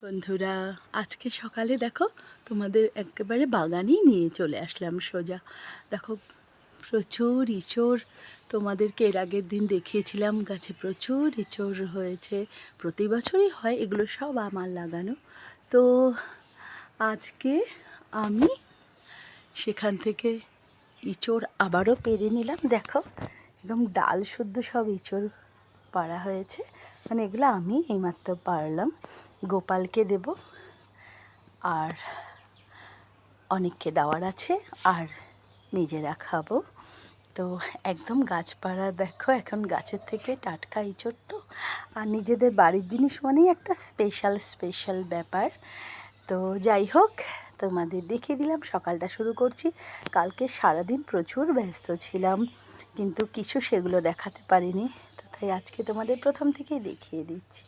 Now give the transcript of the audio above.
বন্ধুরা, আজকে সকালে দেখো তোমাদের একেবারে বাগানেই নিয়ে চলে আসলাম সোজা। দেখো প্রচুর ইঁচড়। তোমাদেরকে এর আগের দিন দেখিয়েছিলাম গাছে প্রচুর ইঁচড় হয়েছে। প্রতি বছরই হয়, এগুলো সব আমার লাগানো। তো আজকে আমি সেখান থেকে ইঁচড় আবারও পেরে নিলাম। দেখো একদম ডাল শুদ্ধ সব ইঁচড় পাড়া হয়েছে। মানে এগুলো আমি এইমাত্র পারলাম। গোপালকে দেব, আর অনেককে দেওয়ার আছে, আর নিজেরা খাবো। তো একদম গাছপাড়া দেখো, এখন গাছের থেকে টাটকা ইঁচড় তো, আর নিজেদের বাড়ির জিনিস মানেই একটা স্পেশাল ব্যাপার। তো যাই হোক, তোমাদের দেখিয়ে দিলাম। সকালটা শুরু করছি। কালকে সারাদিন প্রচুর ব্যস্ত ছিলাম, কিন্তু কিছু সেগুলো দেখাতে পারিনি। তো তাই আজকে তোমাদের প্রথম থেকেই দেখিয়ে দিচ্ছি।